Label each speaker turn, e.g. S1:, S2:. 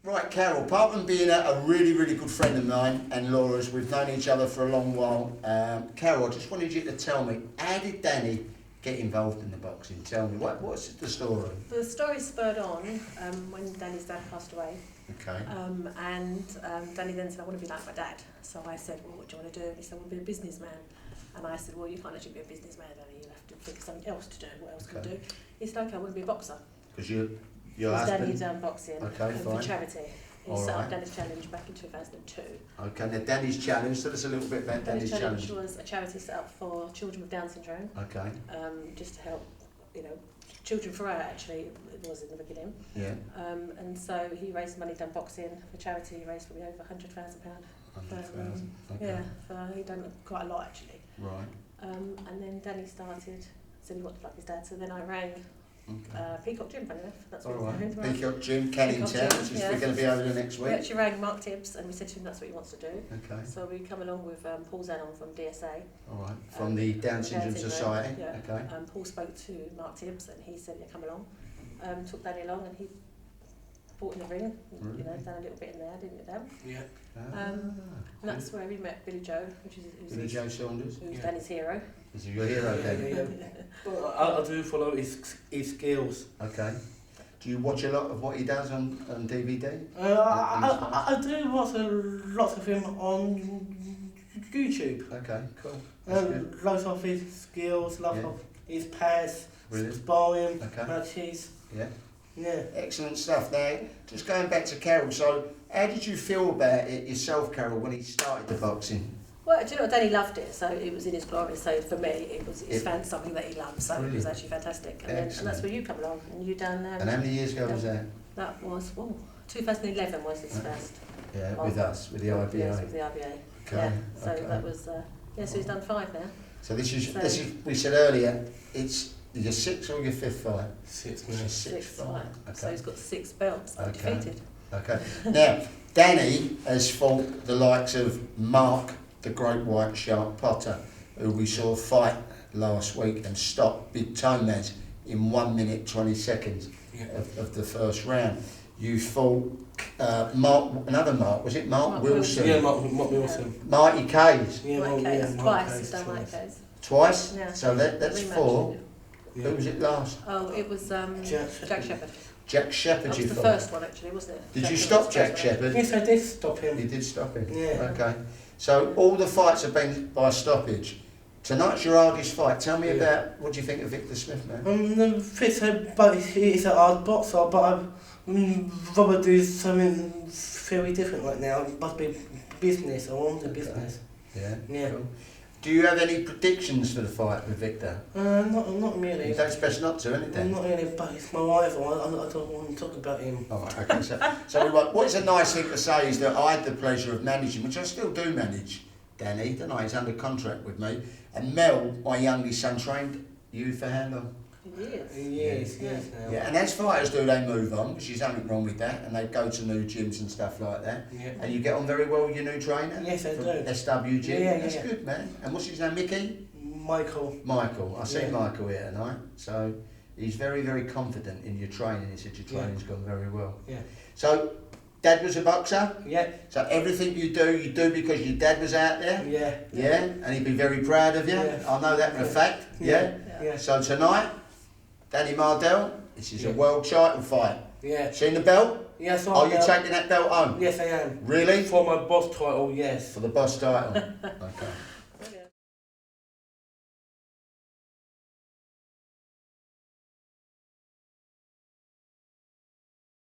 S1: Right, Carol, apart from being a really, really good friend of mine and Laura's, we've known each other for a long while. Carol, I just wanted you to tell me, how did Danny get involved in the boxing? Tell me, what's the story?
S2: The story spurred on when Danny's dad passed away.
S1: Okay.
S2: Danny then said, I want to be like my dad. So I said, well, what do you want to do? And he said, I want to be a businessman. And I said, well, you can't actually be a businessman, Danny. You'll have to think of something else to do. What else can you do? He said, okay, I want to be a boxer.
S1: Because your
S2: Danny
S1: husband?
S2: done boxing
S1: Okay,
S2: for charity. He
S1: All
S2: set
S1: right.
S2: up Danny's Challenge back in 2002.
S1: Okay, now Danny's Challenge, tell us a little bit about Danny's Challenge.
S2: Was a charity set up for children with Down syndrome.
S1: Okay.
S2: Just to help, children throughout actually, it was in the beginning.
S1: Yeah.
S2: And so he raised money, done boxing for charity, he raised probably over £100,000.
S1: 100,000, okay.
S2: Yeah, he done quite a lot actually.
S1: Right.
S2: And then Danny said he wanted to like his dad, so then I rang Peacock Gym, funny enough. That's what
S1: All
S2: it's
S1: right. Peacock Gym, Cannington, which is we're going to be over the next week.
S2: We actually rang Mark Tibbs and we said to him that's what he wants to do.
S1: Okay.
S2: So we come along with Paul Zanon from DSA.
S1: All right. From the Down Syndrome Society.
S2: Yeah.
S1: Okay.
S2: Paul spoke to Mark Tibbs and he said, yeah, come along. Took Danny along and he brought in the ring, done a little bit in there, didn't you, Dan?
S3: Yeah.
S2: And that's where we met Billy Joe,
S1: Billy Joe Saunders.
S2: who's Danny's hero.
S1: Is he your hero then?
S3: Yeah. Well, I do follow his skills.
S1: Okay. Do you watch a lot of what he does on DVD?
S3: I do watch lots of him on YouTube.
S1: Okay, cool. That's good.
S3: Lots of his skills, lots of his pads,
S1: Brilliant.
S3: sparring,
S1: Okay.
S3: matches.
S1: Yeah.
S3: Yeah.
S1: Excellent stuff. Now, just going back to Carol, so how did you feel about it yourself, Carol, when he started the boxing?
S2: Well, do you know what, Danny loved it, so it was in his glory, so for me he found something that he loved, so it was actually fantastic. And that's where you come along, and you done...
S1: and how many years ago was that?
S2: That was, 2011 was his first.
S1: Yeah, with us, with the IBA.
S2: Yes, with the IBA.
S1: Okay.
S2: Yeah, so
S1: Okay.
S2: that was, so he's done 5 now.
S1: So this is, we said earlier, it's your 6th or your 5th fight?
S3: 6
S1: It's
S3: minutes.
S1: your 6th fight. Okay.
S2: So he's got 6 belts undefeated.
S1: Okay. Now, Danny has fought the likes of Mark, the Great White Shark Potter, who we saw fight last week and stop Big Tomaz in 1 minute 20 seconds of the first round. You fought another Mark, was it Mark Wilson?
S3: Yeah, Mark Wilson.
S1: Marty Kays.
S3: Yeah,
S2: Marty Kays, twice, he's done
S3: twice.
S2: Marty Kays.
S1: Twice?
S2: Yeah.
S1: So that's
S2: Rematch.
S1: 4.
S3: Yeah.
S1: Who was it last?
S2: Oh, it was Jack Shepherd.
S1: Jack Shepherd
S2: That
S1: you
S2: was the
S1: fought.
S2: first one actually, wasn't it?
S1: Did you stop Jack Shepherd?
S3: Yes, I did stop him.
S1: You did stop him?
S3: Yeah.
S1: Okay. So all the fights have been by stoppage. Tonight's your hardest fight. Tell me about, what do you think of Victor Smith, man?
S3: But he's a hard boxer, but I'd rather do something very different right now. It must be business. I want the business.
S1: Yeah.
S3: Yeah.
S1: Cool. Do you have any predictions for the fight with Victor?
S3: Not really.
S1: It's best not to, isn't it?
S3: Not really, but it's my rival. I don't want to talk about him.
S1: All right, okay. So what's a nice thing to say is that I had the pleasure of managing, which I still do manage, Danny, don't I? He's under contract with me. And Mel, my youngest son, trained you for how long?
S3: Yes, now.
S1: Yeah, and as fighters do, they move on, which is nothing wrong with that, and they go to new gyms and stuff like that.
S3: Yeah.
S1: And you get on very well with your new trainer?
S3: Yes, I
S1: from
S3: do.
S1: SWG?
S3: Yeah,
S1: That's
S3: yeah.
S1: good, man. And what's his name, Mickey?
S3: Michael.
S1: Michael. I see
S3: Yeah.
S1: Michael here tonight. So he's very, very confident in your training. He said your training's gone very well.
S3: Yeah.
S1: So, Dad was a boxer?
S3: Yeah.
S1: So everything you do because your dad was out there?
S3: Yeah.
S1: Yeah? And he'd be very proud of you?
S3: Yeah.
S1: I know that for a fact. Yeah?
S3: Yeah.
S1: So tonight, Danny Mardell, this is a world title fight.
S3: Yeah.
S1: Seen the belt?
S3: Yes,
S1: Are you taking that belt home?
S3: Yes, I am.
S1: Really?
S3: For my boss title, yes.
S1: For the boss title? Okay.